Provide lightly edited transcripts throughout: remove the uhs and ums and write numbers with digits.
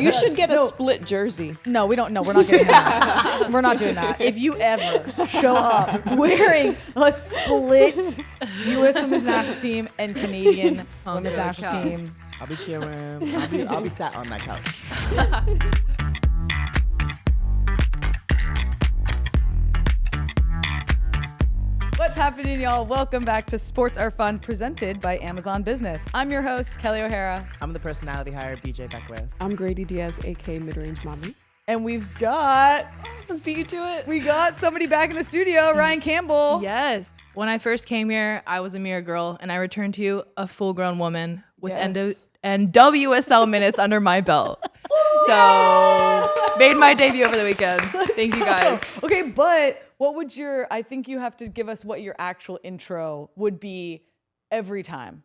You should get a split jersey. No, we don't. No, we're not getting that. We're not doing that. If you ever show up wearing a split U.S. Women's National Team and Canadian Women's National Team, I'll be cheering. I'll be sat on that couch. What's happening, y'all? Welcome back to Sports Are Fun, presented by Amazon Business. I'm your host, Kelley O'Hara. I'm the personality hire, BJ Beckwith. I'm Greydy Diaz, aka Mid-Range Mommy. And we've got... Beat to it. We got somebody back in the studio, Ryan Campbell. Yes. When I first came here, I was a mere girl, and I returned to you a full-grown woman with NWSL minutes under my belt. So, made my debut over the weekend. Thank you, guys. Okay, but what would I think you have to give us what your actual intro would be every time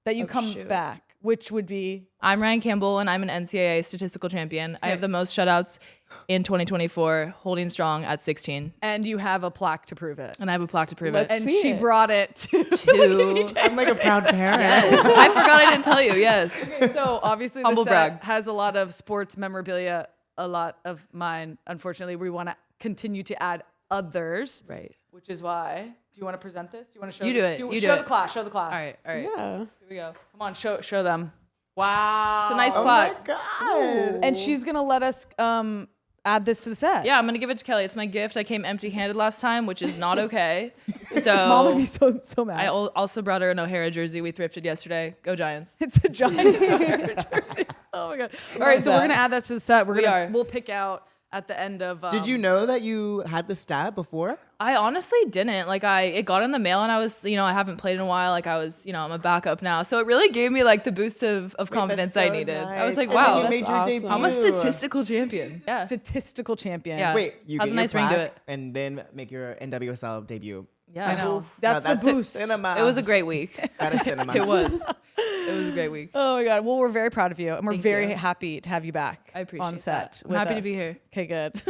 that you come back, which would be? I'm Ryan Campbell, and I'm an NCAA statistical champion. I have the most shutouts in 2024, holding strong at 16. And you have a plaque to prove it. And I have a plaque to prove it. And she brought it to... I'm like a proud parent. Yes. I forgot I didn't tell you, yes. Okay, so obviously Humble the set brag. has a lot of sports memorabilia, a lot of mine. Unfortunately, we want to continue to add others. Right. Which is why... Do you want to present this? Do you want to show? You do it. You show do the it. class. Show the class. All right. Yeah. Here we go. Come on, show them. Wow. It's a nice Oh plaque. my God. And she's gonna let us add this to the set. Yeah, I'm gonna give it to Kelley. It's my gift. I came empty-handed last time, which is not okay. So Mom would be so mad. I also brought her an O'Hara jersey we thrifted yesterday. Go Giants. It's a giant jersey. Oh my God. All right, so we're gonna add that to the set. We'll pick out at the end of. Did you know that you had the stat before? I honestly didn't. It got in the mail, and I was, I haven't played in a while. I'm a backup now. So it really gave me the boost of confidence that's I so needed. nice. I was like, And wow, then you made your awesome. debut. I'm a statistical champion. Yeah. Statistical champion. Yeah. Wait, you Has get a nice your ring to plaque it. and then make your NWSL debut. Yeah. I know. No, That's the boost. Cinema. It was a great week. That is cinema. It was. It was a great week. Oh my God. Well, we're very proud of you, and we're Thank very you. happy to have you back. I appreciate on set. that. I'm with happy to us. be here. Okay, good.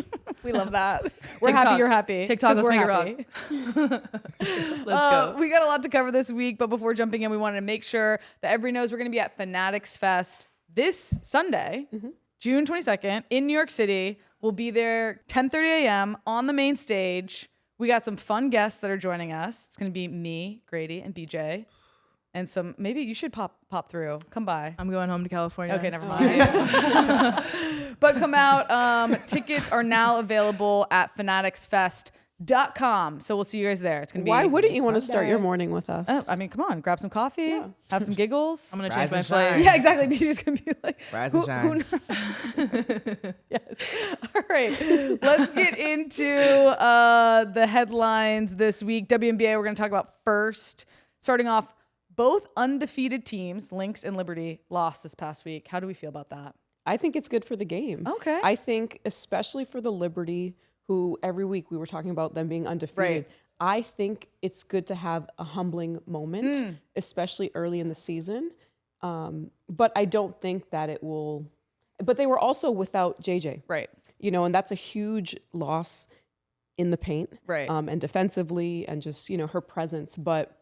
We love that. We're TikTok. happy you're happy. TikTok, 'cause let's we're make it happy. Let's go. We got a lot to cover this week, but before jumping in, we wanted to make sure that everybody knows we're going to be at Fanatics Fest this Sunday, June 22nd, in New York City. We'll be there 10:30 a.m. on the main stage. We got some fun guests that are joining us. It's going to be me, Greydy, and BJ. And maybe you should pop through. Come by. I'm going home to California. Okay, never mind. But come out. Tickets are now available at fanaticsfest.com. So we'll see you guys there. It's going to be... Why wouldn't you want to start your morning with us? Oh, I mean, come on. Grab some coffee. Have some giggles. I'm going to Rise change my and shine. flight. Yeah, exactly. BJ's going to be like... Rise and shine. Yes. All right. Let's get into the headlines this week. WNBA, we're going to talk about first. Starting off, both undefeated teams, Lynx and Liberty, lost this past week. How do we feel about that? I think it's good for the game. Okay. I think especially for the Liberty, who every week we were talking about them being undefeated. Right. I think it's good to have a humbling moment, especially early in the season. But I don't think that it will. But they were also without JJ. Right. And that's a huge loss in the paint. Right. And defensively and just, her presence. But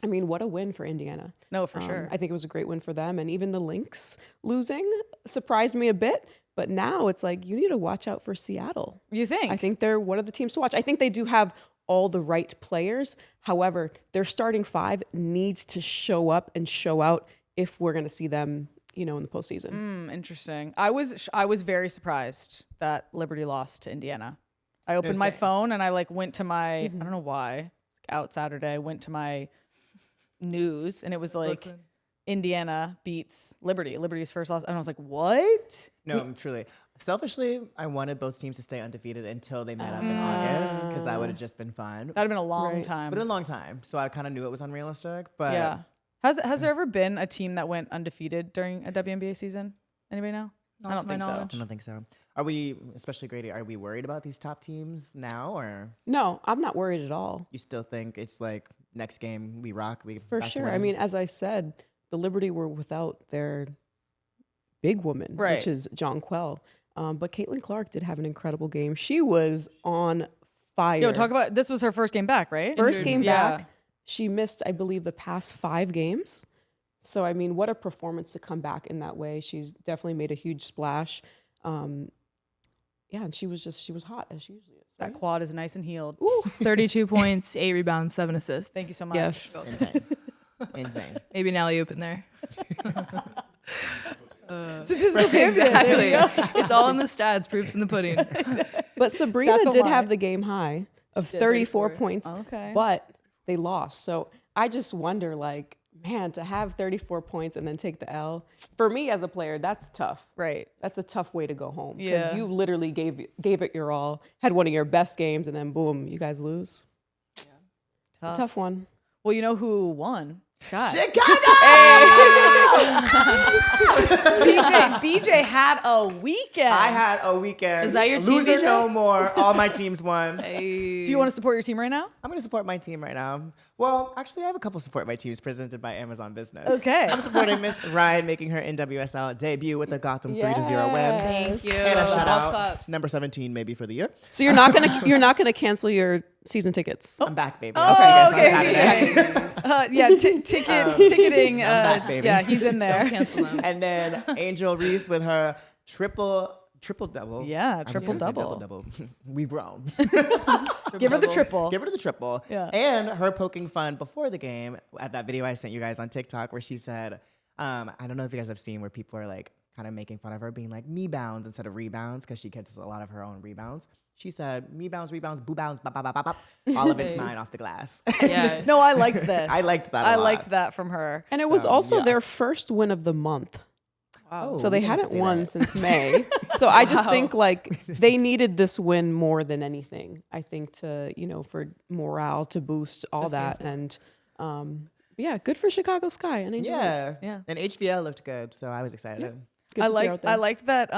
I mean, what a win for Indiana. No, for sure. I think it was a great win for them. And even the Lynx losing surprised me a bit. But now it's like, you need to watch out for Seattle. You think? I think they're one of the teams to watch. I think they do have all the right players. However, their starting five needs to show up and show out if we're going to see them, in the postseason. Interesting. I was very surprised that Liberty lost to Indiana. I opened my phone and I went to my, I don't know why, out Saturday, went to my news and it was Brooklyn. Indiana beats Liberty. Liberty's first loss. And I was like, what? No, truly. Selfishly, I wanted both teams to stay undefeated until they met up in August because that would have just been fun. That'd have been a long time. But a long time. So I kind of knew it was unrealistic. But Yeah. Has there ever been a team that went undefeated during a WNBA season? Anybody know? Not to my knowledge. I don't think so. Are we, especially Grady, are we worried about these top teams now, or No, I'm not worried at all. you still think it's like next game we rock? We For back to sure. I winning? mean, as I said, the Liberty were without their big woman, Right. which is John Quell. But Caitlin Clark did have an incredible game. She was on fire. Yo, talk about, this was her first game back, right? First game Yeah. back. She missed, I believe, the past 5 games. So, I mean, what a performance to come back in that way. She's definitely made a huge splash. And she was hot as she usually is. That Right? quad is nice and healed. 32 points, 8 rebounds, 7 assists. Thank you so much. Yes. Insane. Insane. Maybe an alley-oop in there. Statistical champion. Exactly. It's all in the stats. Proofs in the pudding. But Sabrina Stats don't did lie. have the game high of 34 points, Okay. but they lost. So I just wonder, like, man, to have 34 points and then take the L, for me as a player, that's tough. Right. That's a tough way to go home. Because Yeah. you literally gave it your all, had one of your best games, and then boom, you guys lose. It's a tough one. Well, you know who won? Scott. Chicago! BJ had a weekend. I had a weekend. Is that your team, Loser BJ? no more. All my teams won. Do you want to support your team right now? I'm going to support my team right now. Well, actually, I have a couple support my teams presented by Amazon Business. Okay. I'm supporting Miss Ryan making her NWSL debut with the Gotham 3-0 win. Thank you. And a shout Golf out claps. to number 17 maybe for the year. So you're not gonna cancel your season tickets. I'm back, baby. I'll see you guys on Saturday. Ticketing. back, baby. Yeah, he's in there. Cancel them. And then Angel Reese with her triple double. Yeah, I was gonna say triple-double. double. We've grown. Give her the triple. Give her the triple. Yeah. And her poking fun before the game at that video I sent you guys on TikTok where she said, I don't know if you guys have seen where people are like kind of making fun of her being like MEBOUNDS instead of rebounds because she catches a lot of her own rebounds. She said MEBOUNDS, rebounds, boo bounds, bop, bop, bop, bop, bop. All of it's mine off the glass. Yeah. No, I liked this. I liked that a I lot. liked that from her. And it was also yeah. their first win of the month. Oh, So they we didn't hadn't see won that. since May. So I just think like they needed this win more than anything. I think to, for morale to boost all that. And yeah, good for Chicago Sky and Angel Reese. Yeah. And HVL looked good, so I was excited. Good to see her out there. I liked that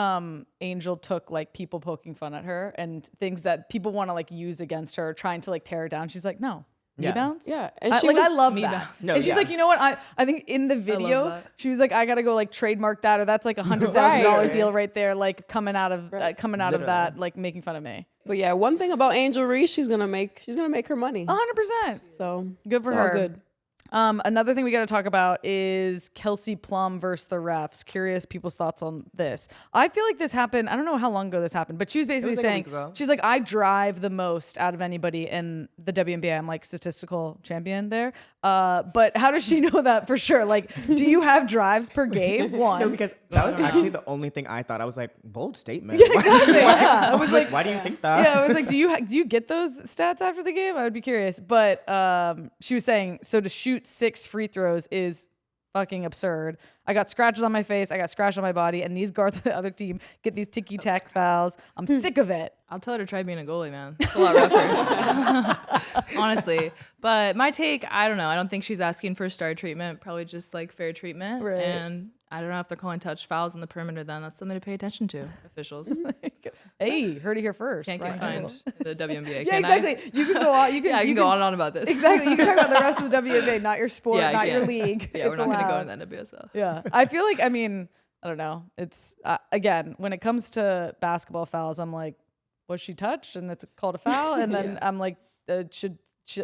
Angel took like people poking fun at her and things that people want to like use against her, trying to like tear her down. She's like, no. Yeah. MEBOUNDS? Yeah, and I, she like was- I love MEBOUNDS. that. No, and she's yeah. like, you know what? I think in the video that. she was like, I gotta go like trademark that, or that's like $100,000 Right. deal right there, like coming out of that, like making fun of me. But yeah, one thing about Angel Reese, she's gonna make her money. 100%. So Good for it's all her. good. Another thing we got to talk about is Kelsey Plum versus the refs. Curious people's thoughts on this. I feel like this happened. I don't know how long ago this happened, but she was basically was like a saying, week ago. she's like, I drive the most out of anybody in the WNBA. I'm like statistical champion there. But how does she know that for sure? Like, do you have drives per game? One. No, because that was actually the only thing I thought. I was like, bold statement. Exactly. Yeah. I was like, why do you think that? Yeah, I was like, do you get those stats after the game? I would be curious. But she was saying, so to shoot 6 free throws is fucking absurd. I got scratches on my face. I got scratches on my body. And these guards on the other team get these ticky-tack fouls. I'm sick of it. I'll tell her to try being a goalie, man. It's a lot rougher. Honestly. But my take, I don't know. I don't think she's asking for star treatment. Probably just like fair treatment. Right. And I don't know if they're calling touch fouls on the perimeter then. That's something to pay attention to, officials. Hey, heard it here first. Can't get Ryan. fined the WNBA, Yeah, can I? exactly. You can go on. You can, Yeah, I you can go on and on about this. Exactly. You can talk about the rest of the WNBA, not your sport, Yeah, I not your can't. league. Yeah, we're It's not going to go allowed. into the NWSL. Yeah. I feel like, I don't know. It's, again, when it comes to basketball fouls, I'm like, was she touched? And it's called a foul. And then I'm like, should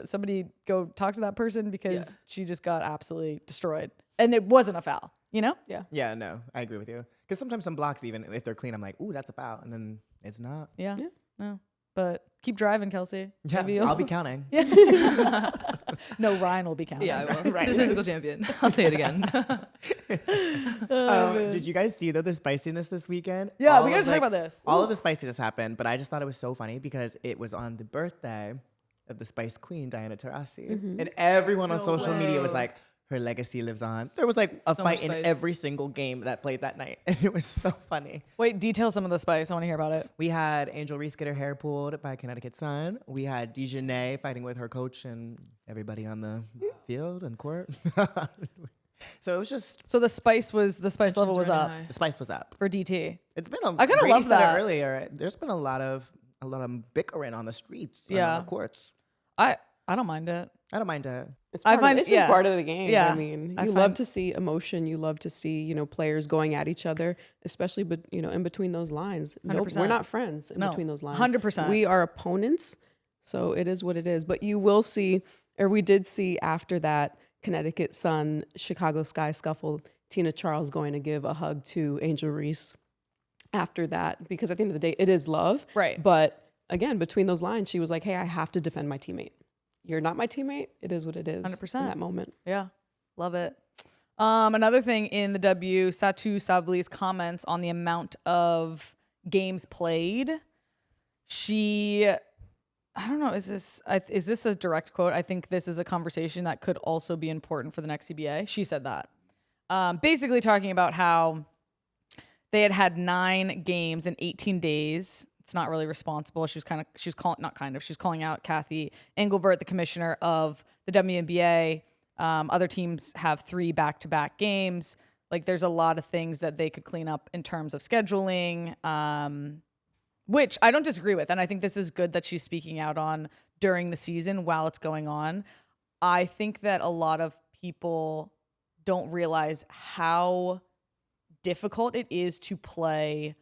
somebody go talk to that person because she just got absolutely destroyed. And it wasn't a foul, you know? Yeah. Yeah, no, I agree with you. Because sometimes some blocks, even if they're clean, I'm like, ooh, that's a foul. And then it's not. Yeah. No. But keep driving, Kelsey. Yeah, Maybe I'll be counting. No, Ryan will be counting. Yeah, I will. Statistical champion. I'll say it again. Did you guys see though the spiciness this weekend? Yeah, All we gotta of, talk about this. All of the spiciness happened, but I just thought it was so funny because it was on the birthday of the Spice Queen, Diana Taurasi. And everyone on social media was like, her legacy lives on. There was like a So fight much in spice. every single game that played that night. And it was so funny. Wait, detail some of the spice. I want to hear about it. We had Angel Reese get her hair pulled by Connecticut Sun. We had Dejanay fighting with her coach and everybody on the field and court. So it was just, So the spice level was up the spice was up. for DT. It's been a, I kinda Grady love said that. it earlier. There's been a lot of bickering on the streets, and Yeah. on the courts. I don't mind it. I don't mind it. It's I part find- of, it's just yeah. part of the game. Yeah. I mean, I you find- love to see emotion. You love to see, players going at each other, especially, but in between those lines. Nope, 100%. we're not friends in No, between those lines. 100%. We are opponents. So it is what it is. But you will see, or we did see after that, Connecticut Sun, Chicago Sky scuffle, Tina Charles going to give a hug to Angel Reese after that, because at the end of the day, it is love. Right. But again, between those lines, she was like, hey, I have to defend my teammate. You're not my teammate. It is what it is 100%. in that moment. Yeah. Love it. Another thing in the W, Satu Sabli's comments on the amount of games played. I don't know, is this a direct quote? I think this is a conversation that could also be important for the next CBA. She said that. Basically talking about how they had 9 games in 18 days. It's not really responsible. She was calling out Kathy Engelbert, the commissioner of the WNBA. Other teams have 3 back-to-back games. Like, there's a lot of things that they could clean up in terms of scheduling, which I don't disagree with. And I think this is good that she's speaking out on during the season while it's going on. I think that a lot of people don't realize how difficult it is to play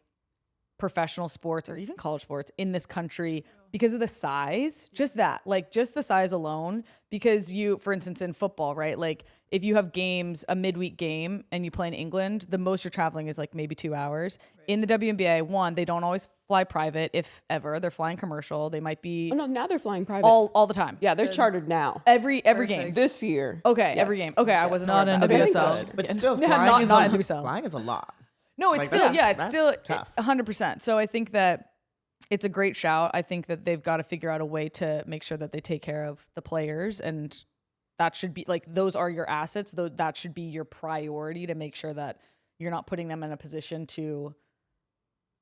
professional sports or even college sports in this country because of the size, just the size alone. Because for instance, in football, right? Like, if you have games, a midweek game, and you play in England, the most you're traveling is like maybe 2 hours. Right. In the WNBA, they don't always fly private, if ever. They're flying commercial. They might be. Oh no, now they're flying private all the time. Yeah, they're chartered now. Every game This year. Okay, Yes. every game. Okay, I wasn't Not aware of that. NWSL. Okay. But still, not NWSL. flying is a lot. No, it's Like, still that's still tough. 100%. So I think that it's a great shout. I think that they've got to figure out a way to make sure that they take care of the players, and that should be like, those are your assets. That should be your priority, to make sure that you're not putting them in a position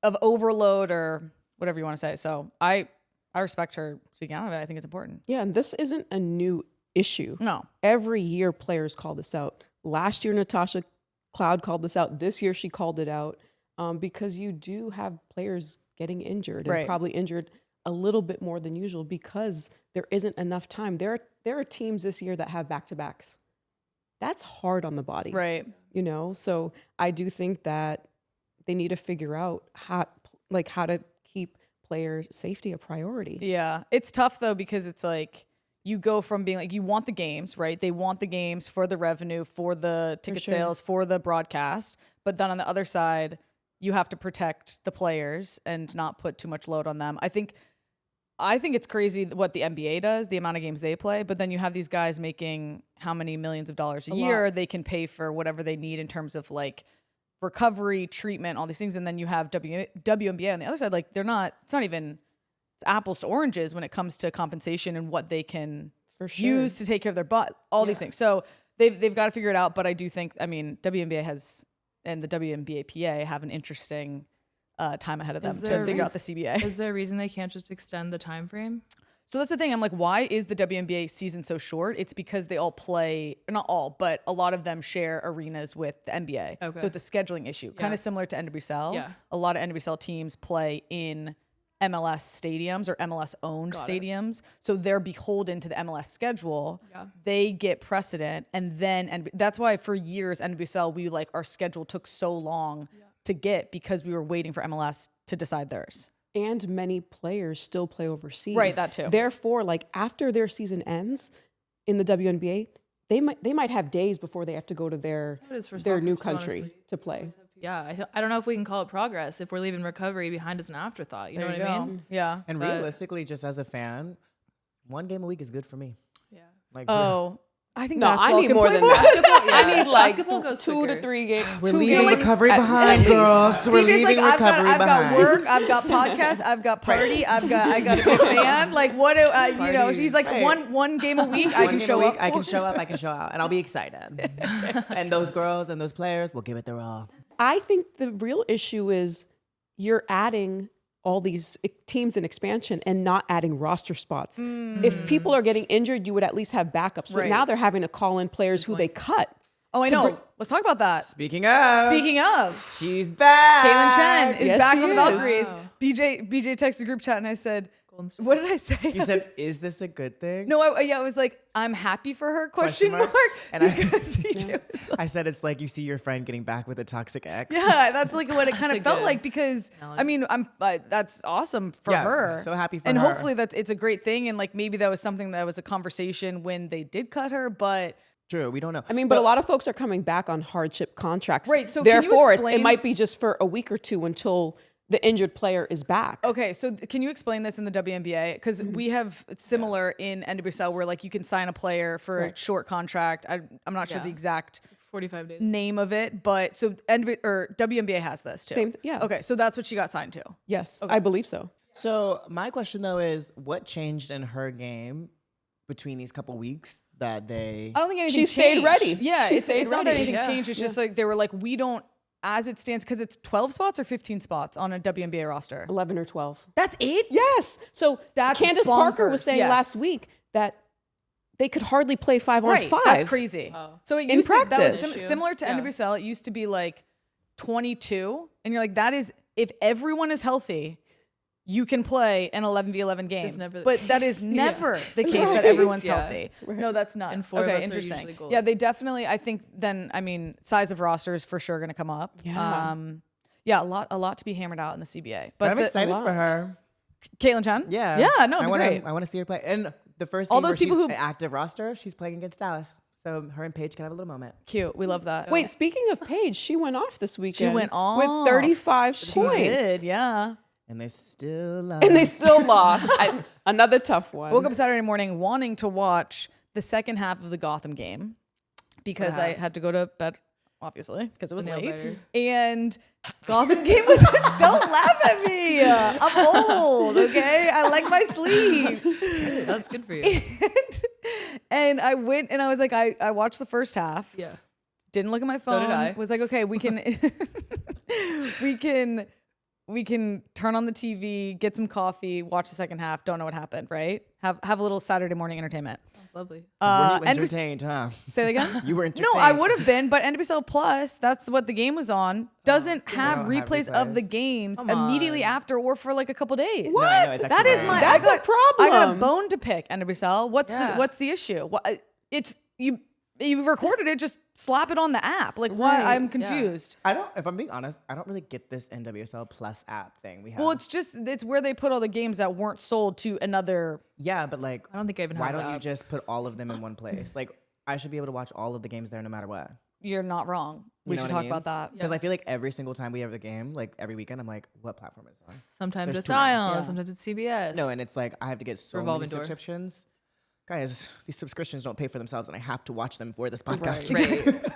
of overload or whatever you want to say. So I respect her speaking out of it. I think it's important. Yeah, and this isn't a new issue. No. Every year players call this out. Last year, Natasha Cloud called this out. This year, she called it out because you do have players getting injured, and probably injured a little bit more than usual because there isn't enough time. There are teams this year that have back-to-backs. That's hard on the body. Right. You know, so I do think that they need to figure out how to keep player safety a priority. Yeah. It's tough though, because it's like, you go from being like, you want the games, right? They want the games for the revenue, for the ticket sales, for the broadcast. But then on the other side, you have to protect the players and not put too much load on them. I think it's crazy what the NBA does, the amount of games they play. But then you have these guys making how many millions of dollars a year lot. They can pay for whatever they need in terms of like recovery, treatment, all these things. And then you have WNBA on the other side. Like, it's apples to oranges when it comes to compensation and what they can use to take care of their butt, all these things. So they've got to figure it out. But I do think, WNBA and the WNBA PA have an interesting time ahead of them to figure out the CBA. Is there a reason they can't just extend the time frame? So that's the thing. I'm like, why is the WNBA season so short? It's because they all play, not all, but a lot of them share arenas with the NBA. Okay. So it's a scheduling issue, kind of similar to NWSL. Yeah. A lot of NWSL teams play in MLS stadiums or MLS owned stadiums. So they're beholden to the MLS schedule. Yeah. They get precedent. And that's why for years, NWSL, our schedule took so long to get, because we were waiting for MLS to decide theirs. And many players still play overseas. Right, that too. Therefore, after their season ends in the WNBA, they might have days before they have to go to their new country to play. Yeah, I don't know if we can call it progress if we're leaving recovery behind as an afterthought. You know what I mean? Yeah. And realistically, just as a fan, 1 game a week is good for me. Yeah. I think I need can more play than that. Yeah. I need Basketball goes 2 quicker. to 3 games. We're leaving recovery behind, girls. We're leaving recovery I've behind. got work, I've got podcasts, I've got party, I got a big fan. Like, what do she's like, one game a week, I can show up. I can show up, I can show out, and I'll be excited. And those girls and those players will give it their all. I think the real issue is you're adding all these teams in expansion and not adding roster spots. If people are getting injured, you would at least have backups. But now they're having to call in players who they cut. Oh, I know. Let's talk about that. Speaking of, she's back. Caitlin Chen is Yes, back she on the is. Valkyries. Wow. BJ texted the group chat and I said, what did I say? You said, "Is this a good thing?" No, I was like, I'm happy for her, question mark. And I said, it's like you see your friend getting back with a toxic ex. Yeah, that's like what it kind of felt good like, because analogy. I mean, that's awesome for her. So happy for and her. hopefully it's a great thing. And like, maybe that was something that was a conversation when they did cut her, but True, we don't know. I mean, but a lot of folks are coming back on hardship contracts. Right, so can you therefore, explain- it might be just for a week or two until the injured player is back. Okay, so can you explain this in the WNBA? Because we have similar in NWSL where like you can sign a player for a short contract. I'm not sure the exact 45 days. name of it, but so WNBA has this too. Same yeah. Okay, so that's what she got signed to. Yes, I believe so. So my question though is, what changed in her game between these couple weeks that they? I don't think anything She stayed changed. ready. Yeah, She it's stayed not that ready. anything Yeah. changed. It's just like they were like, we don't, as it stands, because it's 12 spots or 15 spots on a WNBA roster. 11 or 12. That's it? Yes. So That's Candace Parker was bonkers. saying Yes. last week that they could hardly play 5 on Right, 5. that's crazy. So it In used to, that was practice. similar to NWSL. It used to be like 22, and you're like, that is, if everyone is healthy, you can play an 11v11 game. never the But that is never the case that everyone's Yeah. healthy. No, that's not. And 4 of us Okay, are interesting. usually gold. Yeah, they definitely, I think then, I mean, size of roster is for sure going to come up. Yeah. Yeah, a lot to be hammered out in the CBA. But I'm excited for her. Caitlin Chen? Yeah. Yeah, no, I it'd be want great. I want to see her play. And the first All game those where people she's who- an active roster, she's playing against Dallas. So her and Paige can have a little moment. Cute. We love that. Wait, speaking of Paige, she went off this weekend. went off. with 35 points. Did, yeah. And they still love And they still lost. Another tough one. Woke up Saturday morning wanting to watch the second half of the Gotham game because I had to go to bed, obviously, because it was Nail late. biter. And Gotham game was, don't laugh at me. I'm old, okay? I like my sleep. That's good for you. And I went and I was like, I watched the first half. Yeah. Didn't look at my phone. did I. Was like, okay, we can we can turn on the TV, get some coffee, watch the second half. Don't know what happened, right? Have a little Saturday morning entertainment. Lovely. Were you and- entertained, huh? Say that again. You were No, entertained. I would have been, but NWSL Plus, that's what the game was on, doesn't have don't have replays of the replays. games Come immediately on. after or for like a couple days. No, I know, it's That actually is very- my. That's I got, a problem. I got a bone to pick. NWSL. Yeah. What's the issue? What it's you. You recorded it. Just slap it on the app. Like why? Right. I'm confused. I don't. If I'm being honest, I don't really get this NWSL Plus app thing we have. Well, it's where they put all the games that weren't sold to another. yeah, but like, I don't think I even why have don't the you app. just put all of them in one place? Like, I should be able to watch all of the games there no matter what. You're not wrong. We know should what I talk mean? about that. Because I feel like every single time we have the game, like every weekend, I'm like, what platform is it on? Sometimes There's it's too many. Ion, Yeah. sometimes it's CBS. No, and it's like I have to get so Revolving many door. subscriptions. Guys, these subscriptions don't pay for themselves, and I have to watch them for this podcast.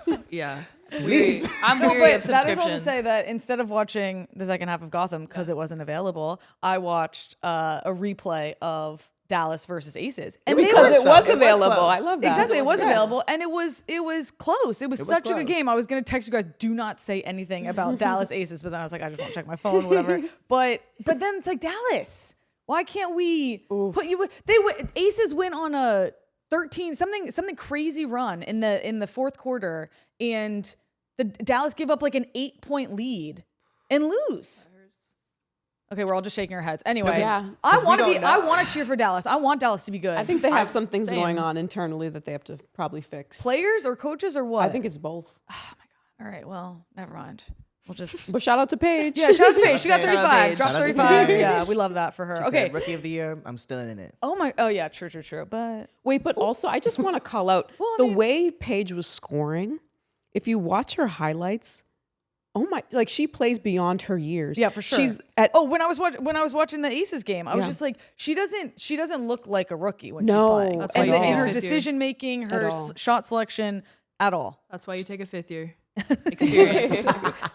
Right. Yeah. Please. I'm Well, weary of but that is all to subscriptions. say that instead of watching the second half of Gotham because it wasn't available, I watched a replay of Dallas versus Aces, and they because were- it was close. available. I love that. Exactly, it was Yeah. available, and it was close. It was such a good close. game. I was gonna text you guys, do not say anything about Dallas Aces, but then I was like, I just want to check my phone, whatever. But then it's like Dallas. Why can't we put you? Aces went on a 13 something crazy run in the fourth quarter, and the Dallas give up like an 8-point lead and lose. Okay, we're all just shaking our heads. Anyway, Yeah. I we want to don't be. know. I want to cheer for Dallas. I want Dallas to be good. I think they have some things same. going on internally that they have to probably fix. players or coaches or what? I think it's both. All right, well, never mind. We'll just. But shout out to Paige. Yeah, shout out to Paige. She got Shout out to 35. Paige. Dropped Shout out to 35. Paige. Yeah, we love that for her. She Okay. said, Rookie of the Year, I'm still in it. Oh yeah, true. But Wait, but also I just want to call out Well, I the mean- way Paige was scoring. If you watch her highlights, oh my, like she plays beyond her years. yeah, for sure. She's at when I was watching the Aces game, I was Yeah. just like, she doesn't look like a rookie when she's No, playing. That's why and you take in a her fifth year. decision making, her At all. shot selection, at all. That's why you take a 5th year experience.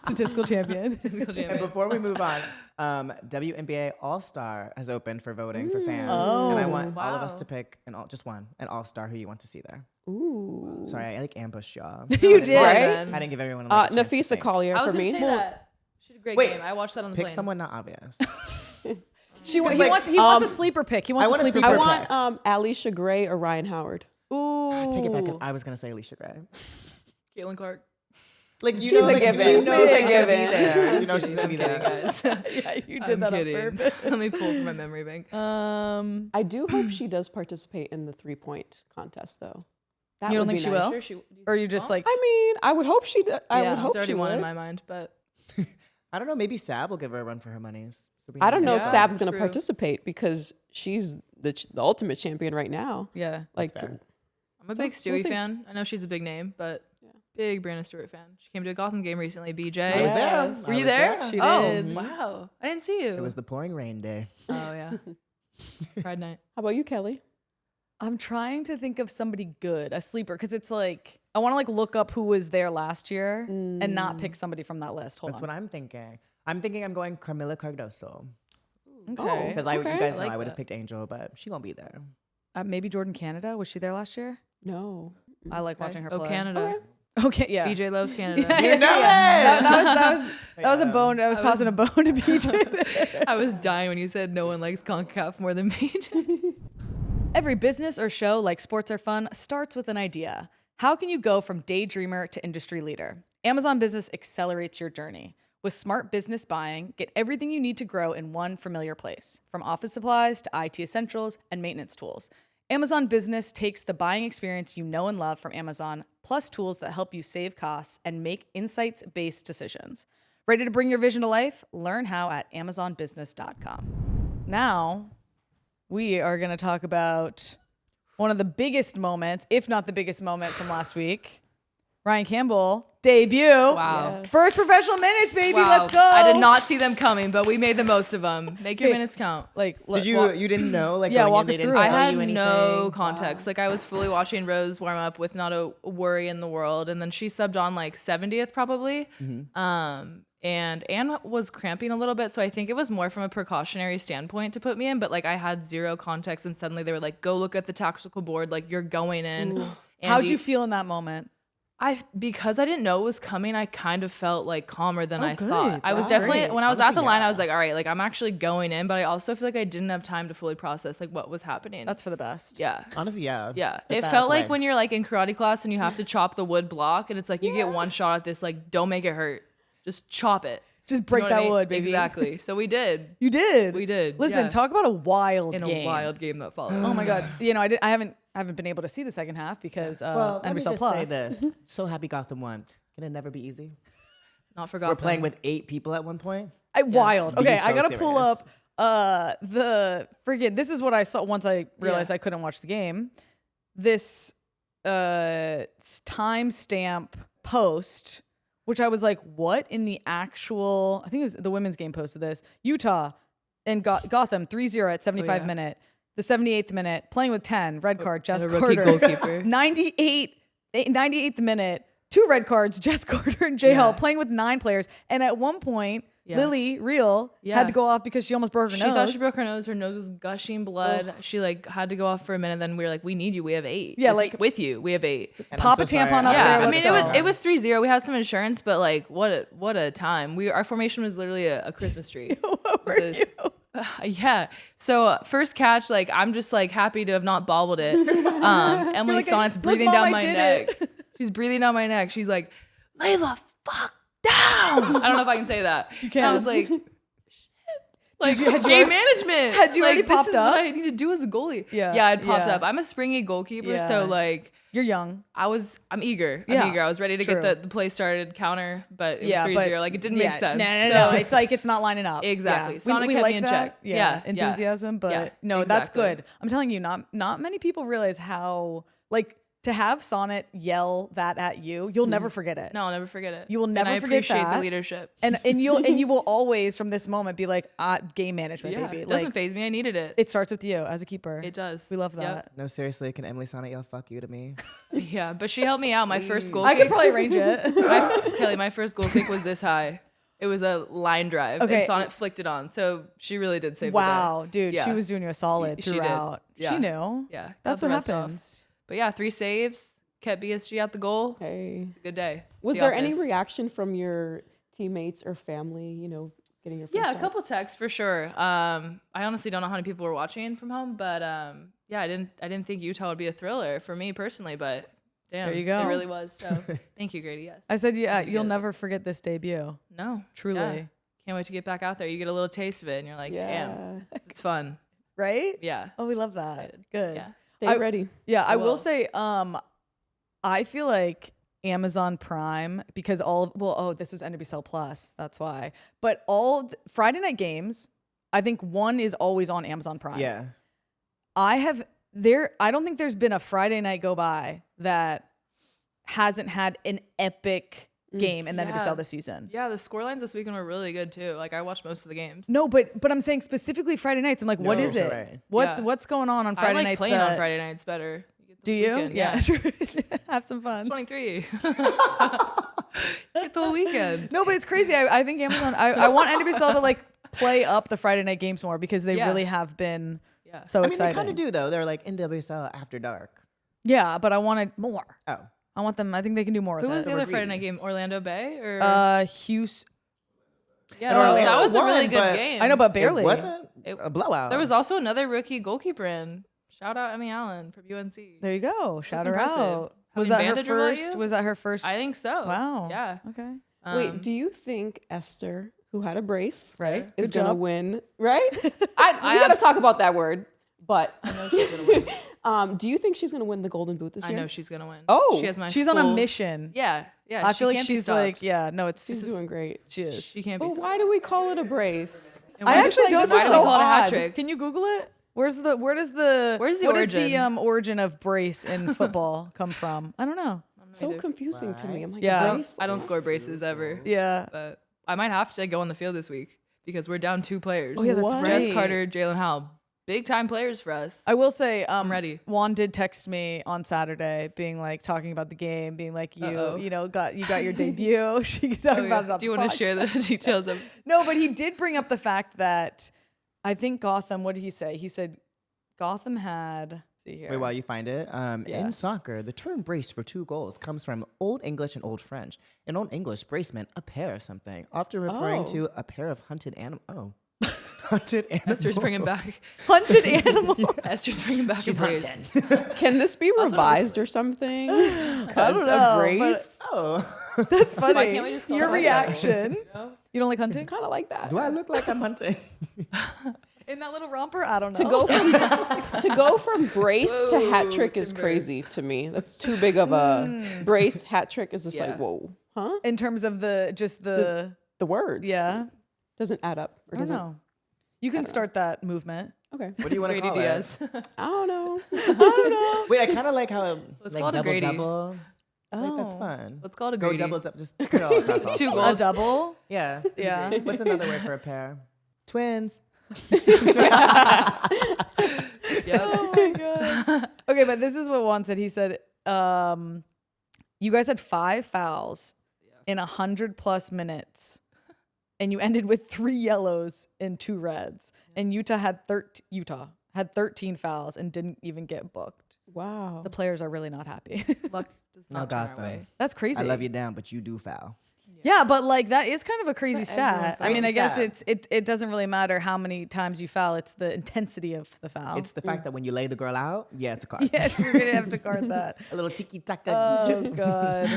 Statistical champion. And before we move on, WNBA All-Star has opened for voting for fans. And I want all of us Wow. to pick an All-Star who you want to see there. ooh. Sorry, I like ambushed y'all. You did. Right? I didn't give everyone a chance to Nafisa think. Collier I was for going me. to say that. She did a great Wait, game. I watched that on the Pick plane. someone not obvious. He like, wants a sleeper pick. He wants I a want a sleeper sleeper pick. I pick. want Alicia Gray or Ryan Howard. Ooh. Take it back, 'cause I was gonna say Alicia Gray. Caitlin Clark. Like you She's know, a like, given. you know She's a she's gonna be given. there. You know she's gonna be there. Guys. Yeah, you did I'm that kidding. on purpose. Let me pull from my memory bank. I do hope she does participate in the 3-point contest, though. That You don't would think be she nice. will? Or you just like, I mean, I would hope she. I Yeah. would hope There's already she one would. in my mind, but I don't know. Maybe Sab will give her a run for her monies. So we I don't know if Yeah, Sab's going to true. participate because she's the ultimate champion right now. yeah. Like, fair. I'm a big Stewie fan. I know she's a big name, but big Brandon Stewart fan. She came to a Gotham game recently. BJ, I was there. Were you there? She Oh, did. wow. I didn't see you. It was the pouring rain day. Oh yeah. Pride night. How about you, Kelley? I'm trying to think of somebody good, a sleeper, because it's like I want to like look up who was there last year and not pick somebody from that list. Hold That's on. what I'm thinking. I'm thinking I'm going Camila Cardoso. Okay. Because you guys know I would have picked Angel, but she won't be there. Maybe Jordan Canada. Was she there last year? No. I like watching her play. Oh, Canada. Okay, yeah. BJ loves Canada. You know it! That was a bone. I was tossing a bone to BJ. I was dying when you said no one likes CONCACAF more than BJ. Every business or show, like sports or fun, starts with an idea. How can you go from daydreamer to industry leader? Amazon Business accelerates your journey. With smart business buying, get everything you need to grow in one familiar place, from office supplies to IT essentials and maintenance tools. Amazon Business takes the buying experience you know and love from Amazon, plus tools that help you save costs and make insights-based decisions. Ready to bring your vision to life? Learn how at amazonbusiness.com. Now, we are going to talk about one of the biggest moments, if not the biggest moment from last week. Ryan Campbell, debut. Wow. First professional minutes, baby. Wow. Let's go. I did not see them coming, but we made the most of them. Make your Okay. minutes count. Like, Did you didn't know? Like, Yeah, going walk in, they us didn't through it. tell I had you anything? no context. Like I was fully watching Rose warm up with not a worry in the world, and then she subbed on like 70th probably. And Anne was cramping a little bit, so I think it was more from a precautionary standpoint to put me in. But like I had zero context, and suddenly they were like, "Go look at the tactical board. Like you're going in." how'd Andy- you feel in that moment? because I didn't know it was coming, I kind of felt like calmer than I good. thought. I was Wow. definitely Great. when I was Honestly, at the line, yeah. I was like, all right, like I'm actually going in, but I also feel like I didn't have time to fully process like what was happening. That's for the best. yeah. Honestly, yeah. Yeah. Hit It that felt like leg. when you're like in karate class and you have to chop the wood block and it's like you get one shot at this, like don't make it hurt. Just chop it. Just You break know what I that mean? wood, baby. Exactly. So we did. You did. We did. Listen, yeah. talk about a wild in game. a wild game that followed. Oh my god. You know, I haven't been able to see the second half because Well, let me NWSL just Plus. say this. So happy Gotham won. Can it never be easy? Not forgotten. We're playing with 8 people at one point. Wild. Be Okay, so I gotta pull serious. up the freaking. This is what I saw once I realized Yeah. I couldn't watch the game. This timestamp post, which I was like, what in the actual? I think it was the women's game posted this. Utah and Gotham 3-0 at 75 yeah. minute. The 78th minute, playing with 10, red card, Jess a rookie Carter. goalkeeper. 98th minute, 2 red cards, Jess Carter and J. Hull playing with 9 players. And at one point, Yeah. Lily Real Yeah. had to go off because she almost broke her She nose. thought she broke her nose. Her nose was gushing blood. She like had to go off for a minute. Then we were like, we need you. We have 8. Yeah, like- with you, we have 8. And Pop I'm a so sorry, tampon up I- there, Yeah, I let's mean go. it was 3-0. We had some insurance, but like what a time. Our formation was literally a Christmas tree. What were you? Yeah. So first catch, like I'm just like happy to have not bobbled it. Emily like, Sonnet's "Look, breathing Mom, down I my did neck. it." She's breathing down my neck. She's like, Layla, fuck down. I don't know if I can say that. You can. And I was like, shit. Like had you game already- management. had you like, already this popped is up? what I need to do as a goalie. Yeah, Yeah, I'd popped yeah. up. I'm a springy goalkeeper, Yeah. so like You're young. I'm eager. Yeah, I'm eager. I was ready to true. get the play started counter, but it was 3-0. Like it didn't make sense. No. So- It's like it's not lining up. Exactly. Yeah. Sonic kept me in that. check. Yeah, yeah. Enthusiasm, but Yeah, no, that's exactly. good. I'm telling you, not many people realize how like to have Sonnet yell that at you, you'll never forget it. No, I'll never forget it. You will never and I forget appreciate that. the leadership. And you will always from this moment be like game management, Yeah, baby. it Like, doesn't faze me. I needed it. it starts with you as a keeper. It does. We love Yep. that. No, seriously, can Emily Sonnet yell "fuck you" to me? Yeah, but she helped me out. My first goal I could kick. probably arrange it. Kelly, my first goal kick was this high. It was a line drive. Okay. And Sonnet flicked it on. So she really did save Wow, the day. dude, Yeah. she was doing you a solid She did. throughout. Yeah. She knew. Yeah. That's got what the rest off. happens. But yeah, 3 saves. Kept BSG at the goal. Hey. It's a good day. Was The there any office. reaction from your teammates or family, getting your first Yeah, a shot? couple texts for sure. I honestly don't know how many people were watching from home, but yeah, I didn't think Utah would be a thriller for me personally, but damn, There you go. it really was. So thank you, Grady. Yes. I said, yeah, you'll good. never forget this debut. No, Truly. yeah. Can't wait to get back out there. You get a little taste of it, and you're like, damn, it's fun. Right? Yeah. Oh, we love that. Excited. Good. Yeah. Stay ready. Yeah, I will will. say, I feel like Amazon Prime, because this was NWSL Plus, that's why. But Friday night games, I think one is always on Amazon Prime. Yeah. I have I don't think there's been a Friday night go by that hasn't had an epic game in the NWSL this season. Yeah, the scorelines this weekend were really good too. Like I watched most of the games. No, but I'm saying specifically Friday nights. I'm like, what is it? Right. What's going on Friday I like nights? playing on Friday nights better. Do you? Weekend. Yeah, sure. Have some fun. 23. Get the whole weekend. No, but it's crazy. I think Amazon. I want NWSL to like play up the Friday night games more because they really have been so I mean, exciting. they kind of do though. They're like NWSL after dark. Yeah, but I wanted more. Oh. I want them. I think they can do more Who with was it. the other Friday night game? Orlando Bay or Houston. yeah, Orlando that was a really won, good but game. I know, but barely. It wasn't a blowout. There was also another rookie goalkeeper in. Shout out Emmy Allen from UNC. There you go. Shout her impressive. out. Was Having that her bandage about first? you? Was that her first? I think so. Wow. Yeah. Okay. Wait, do you think Esther, who had a brace, Right. is Good gonna job. win? Right? We gotta talk about that word. But I know she's gonna win. do you think she's gonna win the Golden Boot this I year? know she's gonna win. Oh, she has my. She's on a full- mission. Yeah, yeah. I feel like can't be she's like, stopped. yeah, no, it's she's doing great. She is. She can't be. But stopped. why do we call it a brace? And I why- actually don't. this This is is so so call it a hat odd. trick? Can you Google it? Where is the Where's the what origin? is the origin of brace in football come from? I don't know. So confusing to me. I'm like, Yeah. brace? I don't score braces ever. Yeah. But I might have to go on the field this week because we're down 2 players. Oh yeah, that's What? right. Jess Carter, Jalen Howell, big time players for us. I will say, I'm ready. Juan did text me on Saturday, being like talking about the game, being like, you got your debut. She could talk about it on Do you the want to share the details of? No, but he did bring up the fact that I think Gotham. What did he say? He said Gotham had. Let's see here. Wait, while you find it, Yeah. in soccer, the term brace for 2 goals comes from Old English and Old French. In Old English, brace meant a pair of something, often referring to a pair of hunted animals. Oh. Hunted animals. Esther's bringing back. hunted animals. Esther's bringing back a brace. Can this be revised or something? I don't know, A brace? Oh. That's funny. Why can't we just call Your it like reaction? No? You don't like hunting? Kind of like that. Do I look like I'm hunting? In that little romper? I don't know. To go from brace to hat Whoa, trick is Timber. crazy to me. That's too big of a brace. Hat trick is just Yeah. like, whoa, huh? in terms of the The words, yeah. doesn't add up or I don't doesn't. know. You can start that movement. Okay, What do you want to Grady call Diaz. it? I don't know. Wait, I kind of like how Let's like call it a Grady. double. Like that's Oh. fun. Let's call it a Go Grady. double. Just put it all across all 2 four. A goals. double? Yeah. Yeah. What's another word for a pair? Twins. Yep. Oh my god. Okay, but this is what Juan said. He said, you guys had 5 fouls in 100+ minutes, and you ended with 3 yellows and 2 reds. And Utah had 13 fouls and didn't even get booked. Wow. The players are really not happy. Luck does No, not turn our Gotham. way. That's crazy. I love you down, but you do foul. Yeah, but like that is kind of a crazy But everyone stat. I mean, I fouls. guess Crazy it doesn't really matter how many times you foul; it's the intensity of the foul. It's the fact that when you lay the girl out, yeah, it's a card. yes, you're gonna have to guard that. A little tiki taka. Oh God,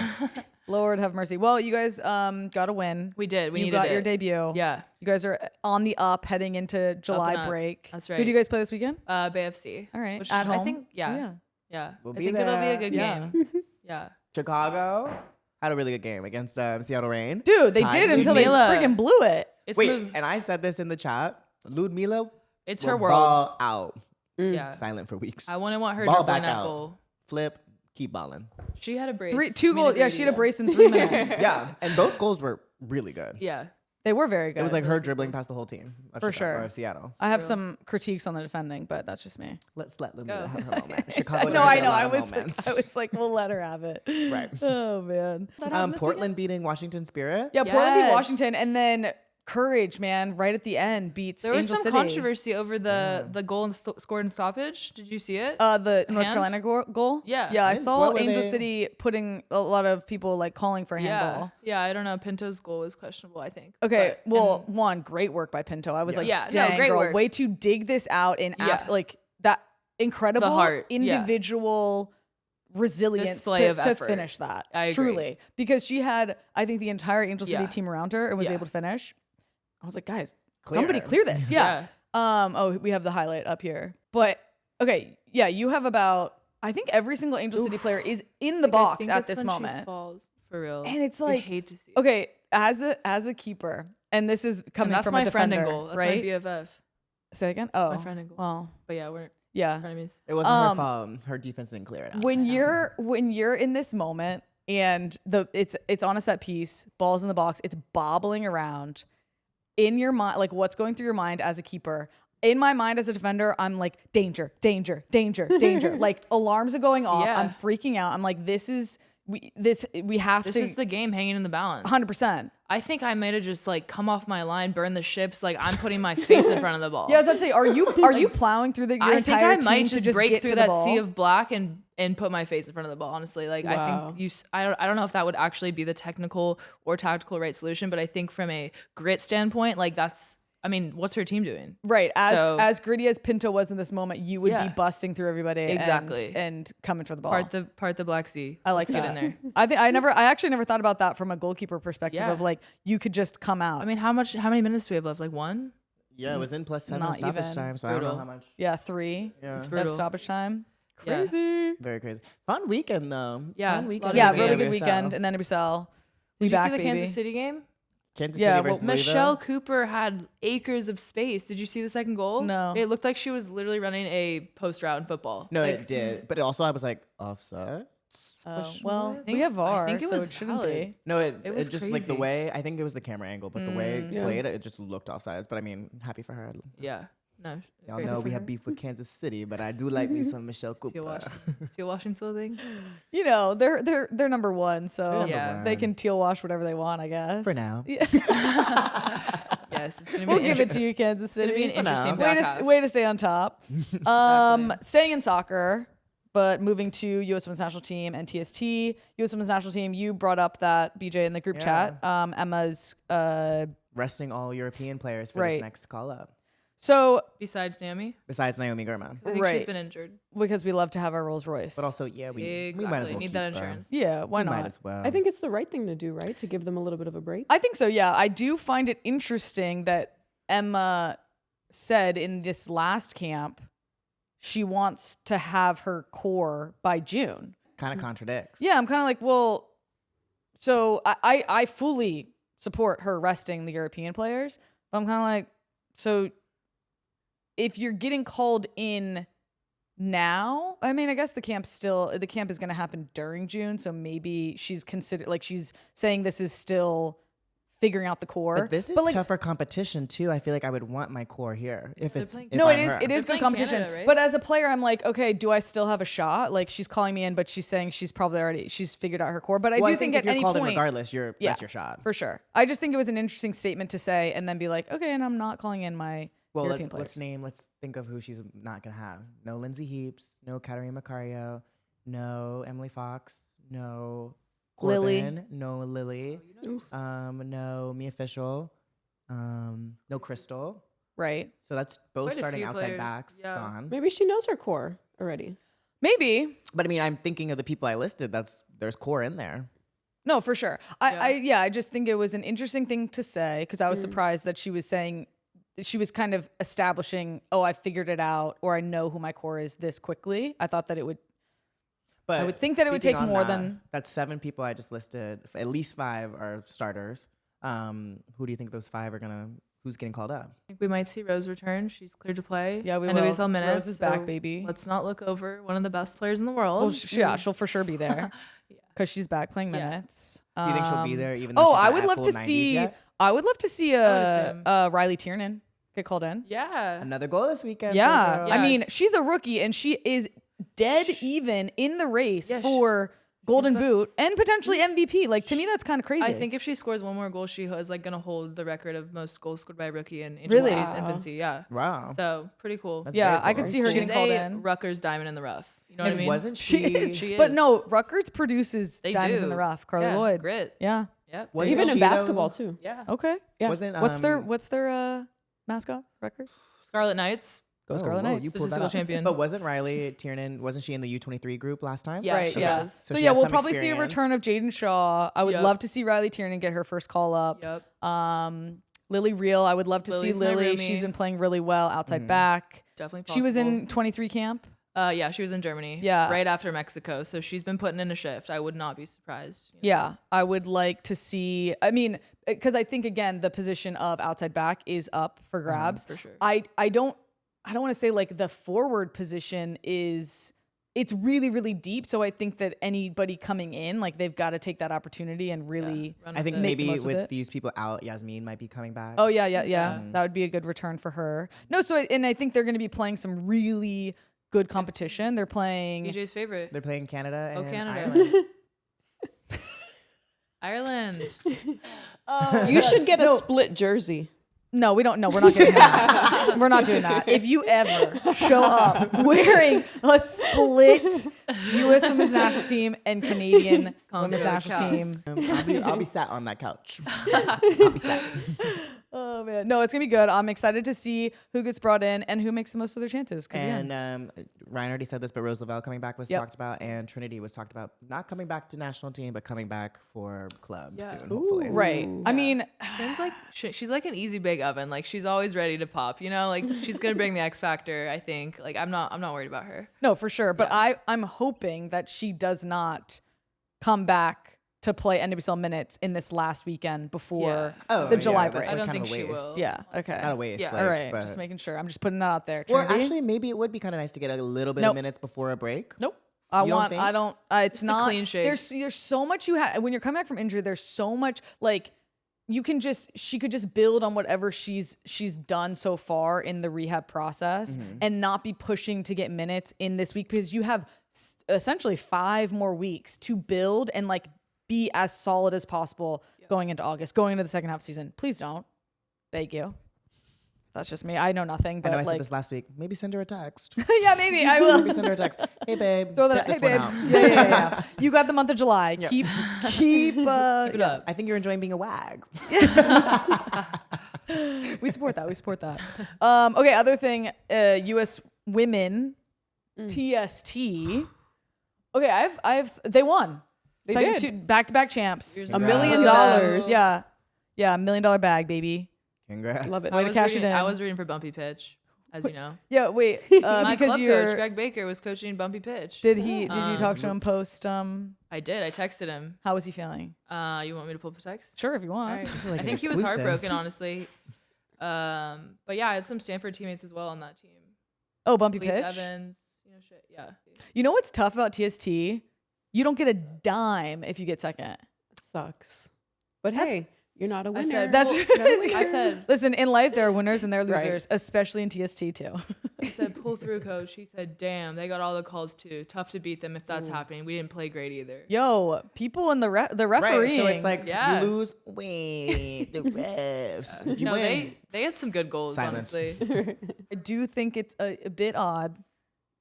Lord have mercy. Well, you guys got a win. We did. We you needed got it. your debut. Yeah. You guys are on the up, heading into July up. break. That's Who right. do you guys play this weekend? Bay FC. All right, Which at I home. think, yeah. Yeah. Yeah. We'll I be think it'll be a there. good Yeah. game. Yeah. Chicago had a really good game against Seattle Reign. Dude, they Tied did to until they Ludmila. freaking blew it. It's Wait, moved- and I said this in the chat. Ludmila, It's will her world. ball out. Yeah. Silent for weeks. I wouldn't want her Ball dribbling back that out. goal. Flip, keep balling. She had a brace. 2 goals. Yeah, she had a brace in 3 minutes. Yeah, and both goals were really good. Yeah. They were very good. It was like her dribbling past the whole team. Of For Chicago, sure. or Seattle. I have some critiques on the defending, but that's just me. Let's let Go. Ludmila have her moment. Chicago No, doesn't I get a know. lot I of was moments. like, we'll let her have it. Right. Oh man. Portland beating Washington Spirit. Yeah, Portland beat Yes. Washington, and then Courage, man, right at the end beats There was Angel some City. controversy over the goal and scored in stoppage. Did you see it? The North Hand? Carolina goal. Yeah. yeah. I And saw what were Angel they- City putting a lot of people like calling for a yeah. handball. Yeah, I don't know. Pinto's goal was questionable, I think. Okay, But- well, one great work by Pinto. I was like, Yeah, no, dang, great girl, work. way to dig this out in Yeah. like that incredible heart, yeah. individual resilience Display of to effort. finish that. I agree. Truly, because she had, I think, the entire Angel City Yeah. team around her and was Yeah. able to finish. I was like, guys, Clear somebody it. clear this. Yeah. Oh, we have the highlight up here. But okay, yeah, you have about, I think every single Angel City player is in the Like, I box think at it's this when she moment. falls, for real. And it's I like, hate to see it. okay, as a keeper, and this is And coming that's from my a friend defender, in goal. That's right? my BFF. Say again. Oh, My friend in goal. Well, But yeah, we're Yeah. It wasn't her fault. Her defense didn't clear it out. When you're in this moment and it's on a set piece, balls in the box, it's bobbling around in your mind, like what's going through your mind as a keeper. In my mind as a defender, I'm like, danger, danger, danger, danger. Like alarms are going off. Yeah. I'm freaking out. I'm like, we have to. This is the game hanging in the balance. 100%. I think I might have just like come off my line, burn the ships. Like I'm putting my face in front of the ball. Yeah, I was about to say, are you plowing through your I think entire I team might to just just break get through to the that ball? sea of black and put my face in front of the ball. Honestly, like Wow. I think I don't know if that would actually be the technical or tactical right solution, but I think from a grit standpoint, like what's her team doing? Right. As gritty as Pinto was in this moment, you would be Yeah. busting through everybody Exactly. and coming for the ball. Part the Black Sea. I like Let's that. get in there. I actually never thought about that from a goalkeeper perspective Yeah. of like you could just come out. I mean, how many minutes do we have left? Like 1? Yeah, it was in +7 Not stoppage even. time, so I don't know Brutal. how much. yeah, 3. Yeah. It's At brutal. stoppage time. Yeah. Crazy. Very crazy. Fun weekend though. Yeah, Fun a weekend. lot of Yeah, good really games. good weekend in the NWSL. We Did you back, see the baby. Kansas City game? Kansas Yeah, City versus Louisville. Michelle Cooper had acres of space. Did you see the second goal? No. It looked like she was literally running a post route in football. No, Like, it did. But also I was like, offside? Well, think- we have VAR, I think it so was it shouldn't valid. be. No, It it was just like the crazy. way, I think it was the camera angle, but the way it Yeah. played, it just looked offsides. But I mean, happy for her. Yeah. No. Y'all great know for we her. have beef with Kansas City, but I do like me some Michelle Teal Cooper. Washington. Teal Washington thing. You know, they're number one, so Yeah. they can teal wash whatever they want, I guess. For now. Yeah. Yes. It's gonna be We'll an give it to you, Kansas It's gonna be an City. interesting now. back half. Way to stay on top. Staying in soccer, but moving to U.S. Women's National Team and TST. U.S. Women's National Team, you brought up that, BJ, in the group chat. Emma's... Resting all European players for Right. this next call up. so, Besides Naomi, Besides Naomi Gurman. I think Right. she's been injured. because we love to have our Rolls Royce. But also, yeah, we Exactly. might as well Need keep that her. insurance. yeah, why We not? might as well. I think it's the right thing to do, right? To give them a little bit of a break. I think so, yeah. I do find it interesting that Emma said in this last camp she wants to have her core by June. kind of contradicts. Yeah, I'm kind of like, well, so I fully support her resting the European players, but I'm kind of like, so if you're getting called in now, I mean, I guess the camp is going to happen during June, so maybe she's saying this is still figuring out the core. But this is like, tougher competition too. I feel like I would want my core here if it's playing- if no, I'm it is. her. It is They're good playing competition. Canada, right? But as a player, I'm like, okay, do I still have a shot? Like she's calling me in, but she's saying she's figured out her core. But I Well, do I think think if at you're any called point, in regardless, that's your shot. for sure. I just think it was an interesting statement to say, and then be like, okay, and I'm not calling in my Well, European players. let's think of who she's not gonna have. No Lindsay Heaps, no Katarina Macario, no Emily Fox, no Lily. Corbin, no Lily, no Mia Official, no Crystal. Right? So that's both Quite a starting few outside players, backs yeah. gone. Maybe she knows her core already. Maybe. But I mean, I'm thinking of the people I listed. There's core in there. No, for sure. I just think it was an interesting thing to say because I was surprised that she was saying she was kind of establishing, oh, I figured it out, or I know who my core is this quickly. I thought that it would. But I would think that it would speaking take on more that, than- that's 7 people I just listed. At least 5 are starters. Who do you think those 5 are who's getting called up? I think we might see Rose return. She's cleared to play. Yeah, we will. NWSL minutes. Rose is back, baby. Let's not look over one of the best players in the world. Well, yeah, she'll for sure be there because she's back playing Yeah. minutes. Do you think she'll be there even though she's I not would at love full to 90s see. yet? I would love to see assume. Riley Tiernan get called in. Yeah. Another goal this weekend. Yeah. girl. Yeah. I mean, she's a rookie and she is dead even in the race Yeah, for Golden Boot and potentially MVP. Like to me, that's kind of crazy. I think if she scores one more goal, she is like gonna hold the record of most goals scored by a rookie in Really? Infancy's Wow. infancy. Yeah. Wow. So pretty cool. That's yeah, very I cool. could see her She's getting called a in. Rutgers diamond in the rough. You know what I And mean? wasn't She she? is, She but is. no, Rutgers produces They diamonds do. in the rough. Carly Yeah, Lloyd, Grit. yeah, Yep. Wasn't Even in she, though- basketball too. Yeah. okay, yeah. Wasn't, what's their mascot? Rutgers. Scarlet Knights. Go Oh, Scarlet whoa, Knights. you pulled that Statistical up. champion. But wasn't Riley Tiernan? Wasn't she in the U23 group last time? Yeah, Right, she yeah. was. So she yeah, has we'll some probably see a experience. return of Jaden Shaw. I would Yep. love to see Riley Tiernan get her first call up. Yep. Lily Real, I would love to Lily's see my Lily. roomie. She's been playing really well outside back. Definitely possible. She was in 23 camp. Yeah, she was in Germany. Yeah. Right after Mexico. So she's been putting in a shift. I would not be surprised. you know. Yeah, I would like to see. I mean, because I think again the position of outside back is up for grabs. for sure. I don't I don't want to say like the forward position it's really, really deep. So I think that anybody coming in, like they've got to take that opportunity and really. I think make the maybe most of with it. these people out, Yasmin might be coming back. Oh yeah. That would be a good return for her. No, and I think they're going to be playing some really good competition. They're playing BJ's favorite. They're playing Canada and Canada. Ireland. Ireland. You should get a split jersey. No, we don't. No, we're not getting that. We're not doing that. If you ever show up wearing a split U.S. Women's National Team and Canadian Women's National Team, I'll be sat on that couch. I'll be sat. oh man, no, it's gonna be good. I'm excited to see who gets brought in and who makes the most of their chances. And Ryan already said this, but Rose Lavelle coming back was talked about, and Trinity was talked about not coming back to national team, but coming back for club soon, hopefully. Right. I mean, Finn's like she's like an easy bake oven. Like she's always ready to pop. You know, like she's gonna bring the X factor. I think. Like I'm not worried about her. no, for sure. But I'm hoping that she does not come back to play NWSL minutes in this last weekend before the July break. That's I don't kind think of a she waste. will. Yeah. Okay. Not a waste. Yeah. Like, All right. but- Just making sure. I'm just putting that out there. Or Trinity? actually, maybe it would be kind of nice to get a little bit Nope. of minutes before a break. Nope. You don't think? It's a not clean shave. There's so much you have when you're coming back from injury. There's so much like she could just build on whatever she's done so far in the rehab process and not be pushing to get minutes in this week because you have essentially 5 more weeks to build and like be as solid as possible going into August, going into the second half season. Please don't. Beg you. That's just me. I know nothing, but I know I like said this last week. Maybe send her a text. yeah, maybe I will. Maybe send her a text. Hey, babe. Throw set that. Hey, this one babes. out. Yeah. You got the month of July. Keep Keep it up. I think you're enjoying being a wag. We support that. Okay, other thing, U.S. women, TST. Okay, they won. They did. Back-to-back champs. $1 million. Yeah, $1 million bag, baby. Congrats. Love it. Way to cash it in. I was rooting for Bumpy Pitch, as you know. Yeah, wait. My because club you're. coach, Greg Baker, was coaching Bumpy Pitch. Did you talk to him post? I did. I texted him. How was he feeling? You want me to pull up the text? Sure, if you want. All right. like I an think he was exclusive. heartbroken, honestly. But yeah, I had some Stanford teammates as well on that team. Oh, Bumpy Lise Pitch. Evans, shit. Yeah. You know what's tough about TST? You don't get a dime if you get second. It sucks. But hey, you're not a winner. said- That's I said, Listen, in life there are winners and there are Right. losers, especially in TST too. pull through, coach. He said, damn, they got all the calls too. Tough to beat them if that's happening. We didn't play great either. Yo, people in the Right. refereeing. So it's like Yeah. you lose. Wait, the refs. If you No, win, they had some good goals, Silence. honestly. I do think it's a bit odd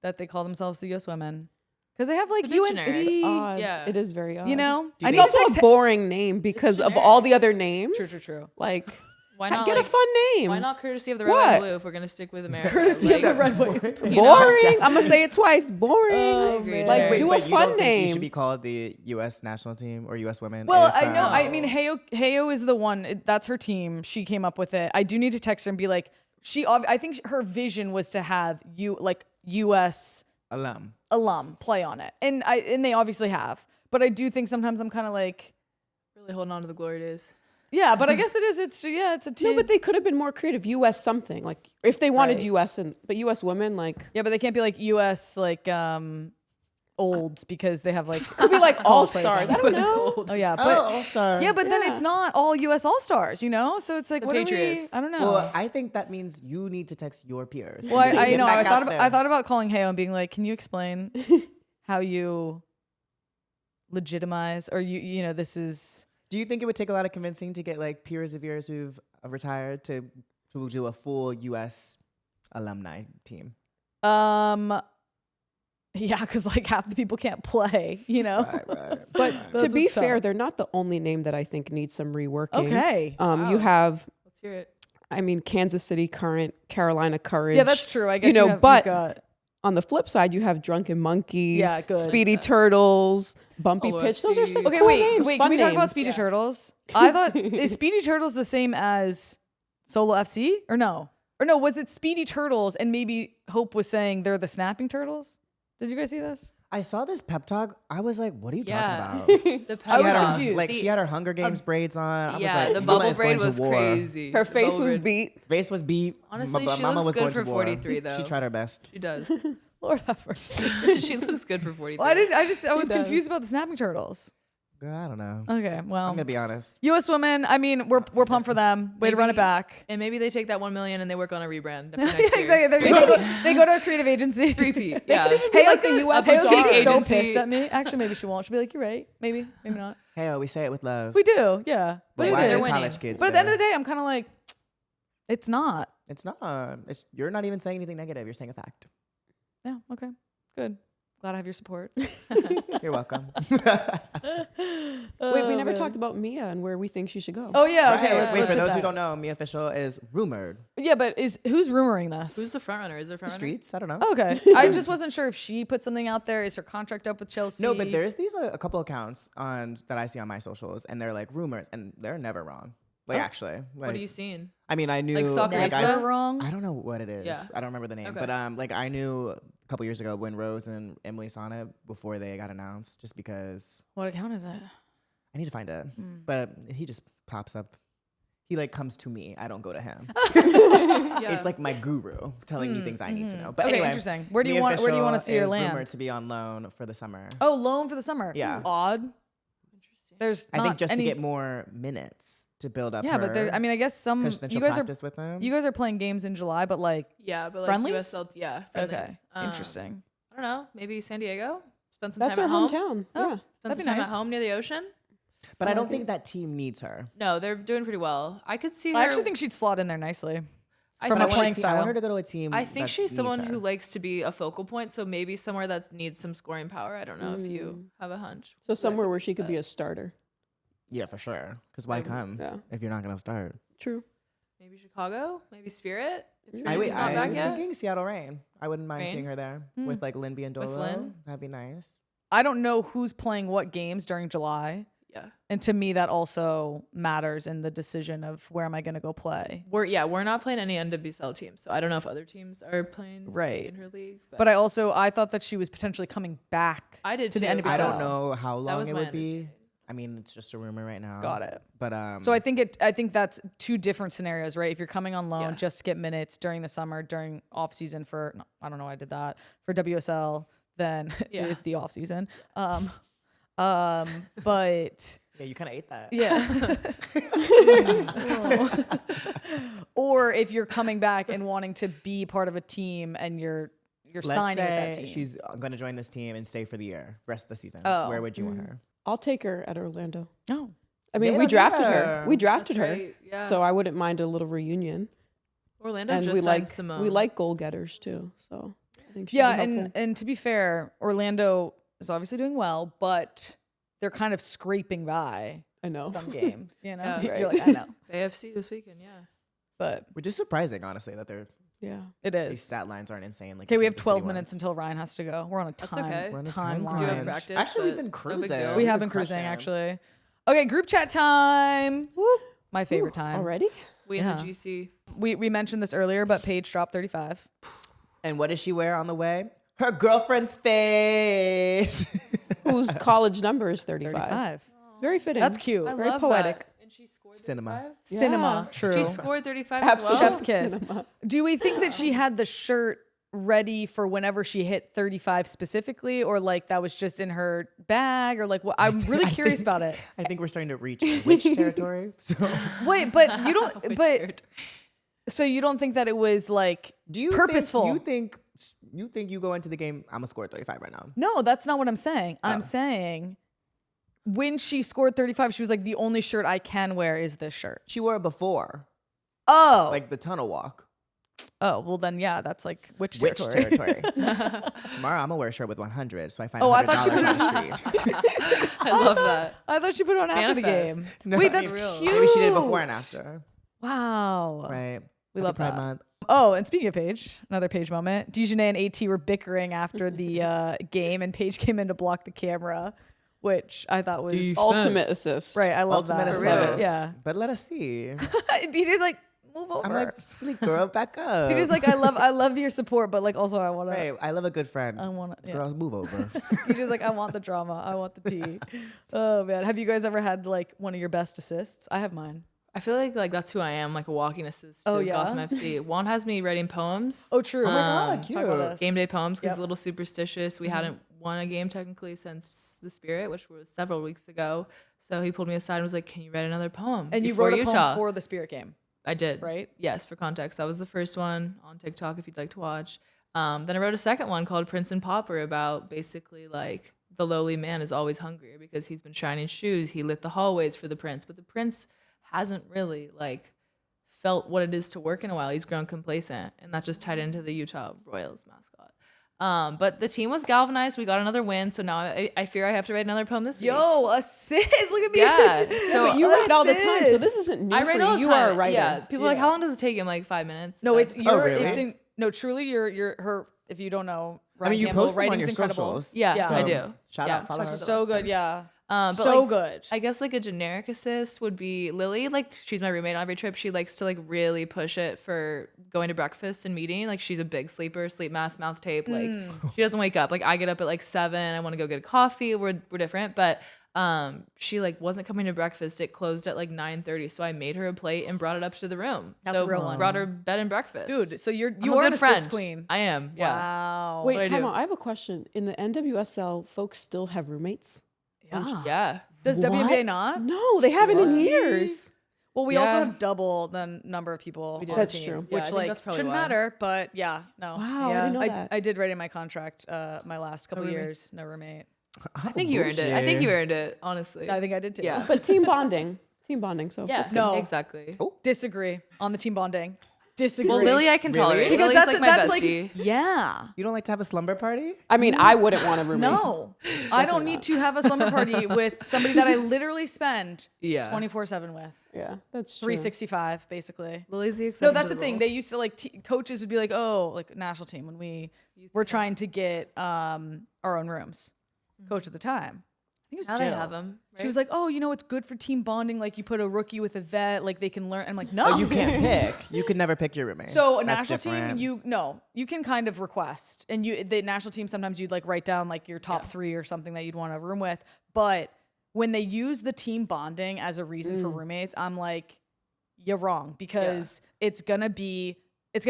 that they call themselves the U.S. women because they have like It's a bit UNC. generic. It's odd. Yeah. It is very odd. You know, Do you It's think- also a boring name because of all the other names. True. Like, Why not get a fun name. Why not courtesy of the red, What? white, and blue if we're gonna stick with America? Courtesy of the red, white, Boring. know? I'm gonna say it twice. Boring. I agree. Like, Wait, do a but you fun don't think you name. should be called the U.S. national team or U.S. women. Well, if, I know. I mean, Heyo is the one. That's her team. She came up with it. I do need to text her and be like, I think her vision was to have U.S. alum. play on it, and they obviously have. But I do think sometimes I'm kind of like, Really holding on to the glory days. yeah. But I guess it is. It's a team. No, but they could have been more creative. U.S. something like if they wanted Right. U.S. but U.S. women like yeah, but they can't be like U.S. like olds because they have like could be like all players stars. on I don't know. oh yeah, Oh, but all-star. yeah, but then Yeah. it's not all U.S. all stars, you know. So it's like The what Patriots. I don't know. Well, I think that means you need to text your peers. Well, I Get know. back out I there. thought about calling Heyo and being like, "Can you explain how you legitimize or you know this is." Do you think it would take a lot of convincing to get like peers of yours who've retired to do a full U.S. alumni team? Yeah, because like half the people can't play, you know. Right. But That's to be what's fair, tough. they're not the only name that I think needs some reworking. Okay. You have, Let's hear it. I mean, Kansas City Current, Carolina Courage. Yeah, that's true. I guess you know, you've but got, on the flip side, you have Drunken Monkeys, Yeah, good. Speedy Turtles, Bumpy Solo Pitch. Those are some FC. okay. cool Wait, names, can fun we talk about names. Speedy Turtles? I thought is Speedy Turtles the same as Solo FC or no? Or no, was it Speedy Turtles and maybe Hope was saying they're the Snapping Turtles? Did you guys see this? I saw this pep talk. I was like, what are you talking about? The pep I was talk. confused. Like, she had her Hunger Games braids on. I was like, the Mama bubble is going braid to was war. crazy. Her face Bubble was braid. beat. Face was beat. Honestly, she Mama looks was good going for to war. 43 though. She tried her best. She does. Lord have mercy. She looks good for 43. Well, I was does. confused about the snapping turtles. Girl, I don't know. Okay, well, I'm gonna be honest. U.S. women. I mean, we're pumped for them. Way to run it back. And maybe they take that 1 million and they work on a rebrand after next Yeah, year. exactly. They go to a creative agency. Repeat. Yeah. Hey, like the US Heyo's gonna be so agency. pissed at me. Actually, maybe she won't. She'll be like, "You're right. Maybe not." Hey, we say it with love. We do, yeah. But But it why is. are winning. college kids But at the end there? of the day, I'm kind of like, it's not. It's not. You're not even saying anything negative. You're saying a fact. Yeah. Okay. Good. Glad I have your support. You're welcome. Wait, we never talked about Mia and where we think she should go. Oh yeah. Okay. Right. Let's Wait, let's for hit those who that. don't know, Mia Official is rumored. Yeah, but who's rumoring this? Who's the front runner? Is there a front runner? Streets? I don't know. Okay. I just wasn't sure if she put something out there. Is her contract up with Chelsea? No, but there's these a couple accounts that I see on my socials, and they're like rumors, and they're never wrong. Like actually, like, What are you seeing? I mean, I knew Like soccer like, Insta? never wrong. I don't know what it is. Yeah. I don't remember the name, Okay. but like I knew a couple years ago when Rose and Emily saw it before they got announced, just because What account is it? I need to find it. But he just pops up. He like comes to me. I don't go to him. Yeah. It's like my guru telling me things I need to know. But Okay, anyway, interesting. Where do you Mia want to Official see her is land? rumored to be on loan for the summer. Oh, loan for the summer. Yeah. Odd. There's I not think just any, to get more minutes to build up. Yeah, but there. I mean, I guess some because then you she'll guys are practice with them. you guys are playing games in July, but like yeah, but like friendlies? USL, yeah. Friendlies. okay, interesting. I don't know. Maybe San Diego. Spend some That's time her at home. hometown. Oh. Yeah. Spend That'd some be time nice. at home near the ocean. But I don't think that team needs her. No, they're doing pretty well. I could see her. I actually think she'd slot in there nicely. I from think a playing she- I style. want her to go to a team. I think that she's someone needs her. who likes to be a focal point. So maybe somewhere that needs some scoring power. I don't know if you have a hunch. So somewhere where she could be a starter. Yeah, for sure. Because why come Yeah. if you're not gonna start? True. Maybe Chicago. Maybe Spirit. If I Trinity's not was back yet. thinking Seattle Reign. I wouldn't mind Reign? seeing her there with like Linby and Dolo. Lynn? That'd be nice. I don't know who's playing what games during July, Yeah. and to me that also matters in the decision of where am I going to go play. We're not playing any NWSL teams, so I don't know if other teams are playing Right. in her league. But I thought that she was potentially coming back. I did to the too. NWSL. I don't know how long was it my would be. I mean, it's just a rumor right now. Got it. But So I think that's two different scenarios, right? If you're coming on loan Yeah. just to get minutes during the summer, during off season for I don't know why I did that for WSL, then Yeah. it is the off season. But yeah, you kind of ate that. yeah. Or if you're coming back and wanting to be part of a team and you're Let's signing with that say team. she's going to join this team and stay for the year, rest of the season. Oh. Where would you want her? I'll take her at Orlando. No. I mean, They we don't drafted need her. her. We drafted That's her. right, yeah. So I wouldn't mind a little reunion. Orlando And just we signed like Simone. we like goal getters too. So I think she'd Yeah, be helpful. and to be fair, Orlando is obviously doing well, but they're kind of scraping by I know. some games, you know? Yeah. You're like, I know. AFC this weekend, yeah. But Which is surprising, honestly, that their Yeah. it these is. stat lines aren't insane. Like Okay, the we have Kansas 12 City minutes ones. until Ryan has to go. We're on a That's okay. We're on a timeline. Do you have crunch. practice? Actually, we've but been no big cruising. deal. We We've have been been cruising, crushing. actually. Okay, group chat time. Whoop. My favorite time. Already? We in Yeah. the GC. We mentioned this earlier, but Paige dropped 35. And what does she wear on the way? Her girlfriend's face. Whose college number is 35? 35. It's very fitting. That's cute. I Very love poetic. that. And she scored Cinema. 35? Cinema. Yes. True. She scored 35 as Absolutely. well. Chef's kiss. Cinema. Do we think that she had the shirt ready for whenever she hit 35 specifically, or like that was just in her bag, or like what? I'm really curious about it. I think we're starting to reach witch territory. So, Wait, but you don't. Which but shirt? so you don't think that it was like do you purposeful? Think, you think you go into the game? I'm gonna score 35 right now. No, that's not what I'm saying. I'm saying when she scored 35, she was like, the only shirt I can wear is this shirt. She wore it before, Oh, like the tunnel walk. oh, well then, yeah, that's like witch Witch territory. territory. Tomorrow I'm gonna wear a shirt with 100, so I find Oh, I $100 thought she on the street. I love that. I thought she put it on after the game. Manifest. No, Wait, I that's mean, cute. Maybe she did it before and after. Wow. Right. We Happy love Pride that. Month. Oh, and speaking of Paige, another Paige moment. Dejanay and AT were bickering after the game, and Paige came in to block the camera, which I thought was Ultimate assist. right. I love Ultimate that. assist. I love it. Yeah. But let us see. Peter's like, move over. I'm like, sleep, girl, back up. You're just like, I love your support, but like also I want to. Right, I love a good friend. I want to. Yeah. Girl, move over. You're just like, I want the drama. I want the tea. Oh man, have you guys ever had like one of your best assists? I have mine. I feel like that's who I am, like a walking assist to Oh, yeah? Gotham FC. Juan has me writing poems. Oh, true. Oh my God, Talk about cute. this. Game day poems because Yep. it's a little superstitious. We hadn't won a game technically since the Spirit, which was several weeks ago. So he pulled me aside and was like, "Can you write another poem?" And you before wrote a Utah?" poem for the Spirit game, I did. right? Yes, for context. That was the first one on TikTok if you'd like to watch. Then I wrote a second one called Prince and Pauper about basically like the lowly man is always hungry because he's been shining shoes. He lit the hallways for the prince, but the prince hasn't really like felt what it is to work in a while. He's grown complacent, and that just tied into the Utah Royals mascot. But the team was galvanized. We got another win, so now I fear I have to write another poem this week. Yo, assist! Look at me. Yeah. So But you write all the time, so Assist. this isn't new I for write you. all the You time. are a writer. Yeah. People are like, how long does it take? I'm like 5 minutes. No, it's Oh, really? it's in, no, truly, you're her. If you don't know, I mean, you Campbell, post them on writing's your incredible. socials. Yeah, Yeah. I So, do. Shout Yeah. out, follow her. So good, yeah. But So like, good. I guess like a generic assist would be Lily. Like she's my roommate on every trip. She likes to like really push it for going to breakfast and meeting. Like she's a big sleeper, sleep mask, mouth tape. Like she doesn't wake up. Like I get up at like 7. I want to go get a coffee. We're different, but she like wasn't coming to breakfast. It closed at like 9:30, so I made her a plate and brought it up to the room. That's so a real one. Brought her bed and breakfast. Dude, so you're I'm you a are good an friend. assist queen. I am. Yeah. Wow. Wait, What do I time do? out. I have a question. In the NWSL, folks still have roommates? Yeah. Yeah. Does What? WNBA not? No, they haven't in years. Well, we also Yeah. have double the number of people. do. On That's the team, true. Yeah, I Which think like that's probably shouldn't why. matter, but yeah, no. Wow, I didn't know that. I did write in my contract my last couple roommate. years, no roommate. I think you earned it. I think you earned it. Honestly. I think I did too. Yeah. But team bonding. Team bonding. So Yeah. that's good. No. Exactly. Disagree on the team bonding. Disagree. Well, Lily, I can Really? tolerate. because Lily's like my bestie. yeah. You don't like to have a slumber party? I mean, I wouldn't want a roommate. No, I don't need to have a slumber party with somebody that I literally spend Yeah. 24/7 with. Yeah, that's true. 365 basically. Lily's the No, exception. that's to the thing. rule. They used to like coaches would be like, "Oh, like national team when we're trying to get our own rooms." Coach at the time, I think it was Now they Jill. have them. She was like, "Oh, you know, it's good for team bonding. Like you put a rookie with a vet, like they can learn." I'm like, "No, Oh, you can't pick. You could never pick your roommate. So a That's national team, different. you can kind of request, and the national team sometimes you'd like write down like your top 3 or something that you'd want a room with. But when they use the team bonding as a reason for roommates, I'm like, you're wrong because it's gonna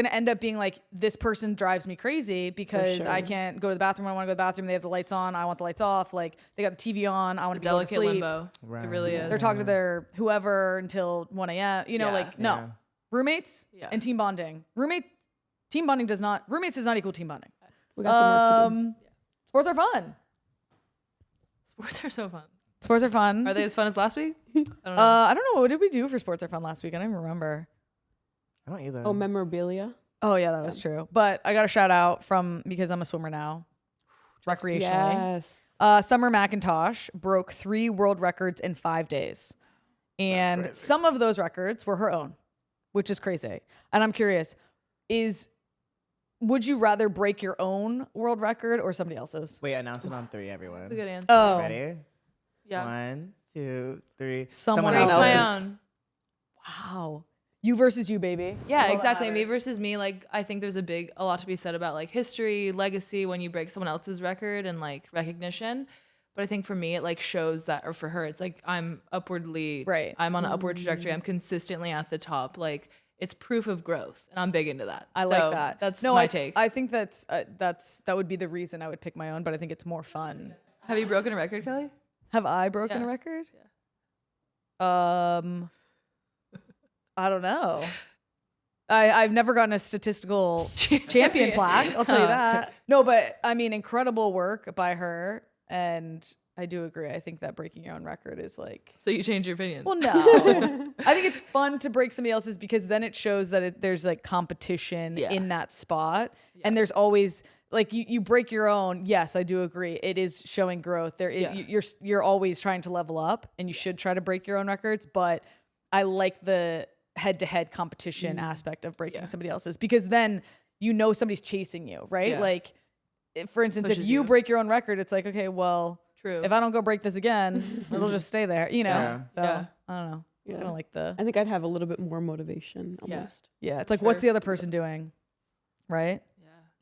end up being like this person drives me crazy because I can't go to the bathroom when I want to go to the bathroom. They have the lights on, I want the lights off. Like they got the TV on, I want to go to delicate sleep. limbo. Right. It really is. They're talking to their whoever until 1 a.m. You know, Yeah. like no. Yeah. Roommates and team bonding. Team bonding roommates is not equal to team bonding. We got some work to do. Sports are fun. Sports are so fun. Sports are fun. Are they as fun as last week? I don't know. I don't know. What did we do for sports are fun last week? I don't even remember. I don't either. Oh, memorabilia. Oh yeah, that was true. But I got a shout out because I'm a swimmer now. Recreationally. Yes. Summer McIntosh broke 3 world records in 5 days. And crazy. some of those records were her own, which is crazy. And I'm curious, would you rather break your own world record or somebody else's? Wait, announce it on 3, everyone. That's a good answer. Oh, Ready? Yeah. 1, 2, 3. Someone Break else's. my own. Wow. You versus you, baby. Yeah, That's all that exactly. Me matters. versus me. Like, I think there's a lot to be said about like history, legacy when you break someone else's record and like recognition. But I think for me, it like shows that, or for her, it's like I'm upwardly, Right. I'm on an upward trajectory. I'm consistently at the top. Like it's proof of growth, and I'm big into that. I So like that. That's no, my I take. I think that would be the reason I would pick my own, but I think it's more fun. Have you broken a record, Kelly? Have I broken Yeah. a record? I don't know. I've never gotten a statistical champion plaque. I'll tell you that. No, but I mean, incredible work by her, and I do agree. I think that breaking your own record is like. So you change your opinion? Well, no. I think it's fun to break somebody else's because then it shows that there's like competition in that spot, and there's always like you break your own. Yes, I do agree. It is showing growth. You're always trying to level up, and you should try to break your own records. But I like the head-to-head competition aspect of breaking somebody else's because then you know somebody's chasing you, right? Yeah. Like, for instance, if Pushes you you. break your own record, it's like, okay, well. True. If I don't go break this again, it'll just stay there, you know? Yeah. So Yeah. I don't know. I don't like the. I think I'd have a little bit more motivation almost. Yeah, it's like, what's the other person doing? Right?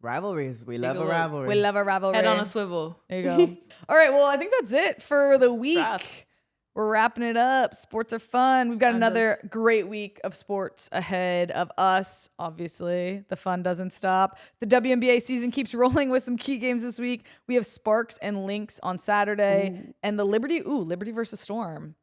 Rivalries. We love a look. rivalry. We love a rivalry. Head on a swivel. There you go. All right, well, I think that's it for the week. Wraps. We're wrapping it up. Sports are fun. We've got Fun another great week of sports ahead of us. Obviously, the fun doesn't stop. The WNBA season keeps rolling with some key games this week. We have Sparks and Lynx on Saturday, and the Liberty versus Storm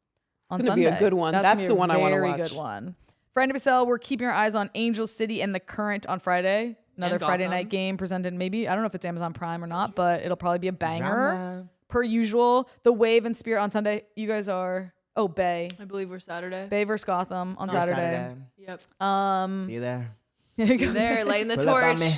on It's gonna Sunday. be a good one. That's That's the one I wanna Very watch. good one. For NWSL, we're keeping our eyes on Angel City and the Current on Friday. Another And Friday Gotham. night game presented. Maybe I don't know if it's Amazon Prime or not, but it'll probably be a banger. Drama. Per usual. The Wave and Spirit on Sunday. You guys are Bay. I believe we're Saturday. Bay versus Gotham on Saturday. Yep. See you there. There you go. You're there, lighting the Pull up on torch. me.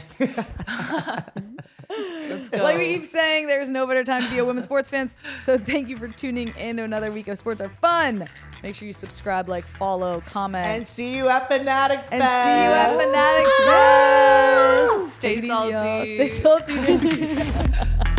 Let's go. Like we keep saying, there's no better time to be a women's sports fan. So thank you for tuning in to another week of Sports Are Fun. Make sure you subscribe, like, follow, comment. And see you at Fanatics And see you at Fanatics Fest. Stay Take it easy, y'all. salty. Stay salty.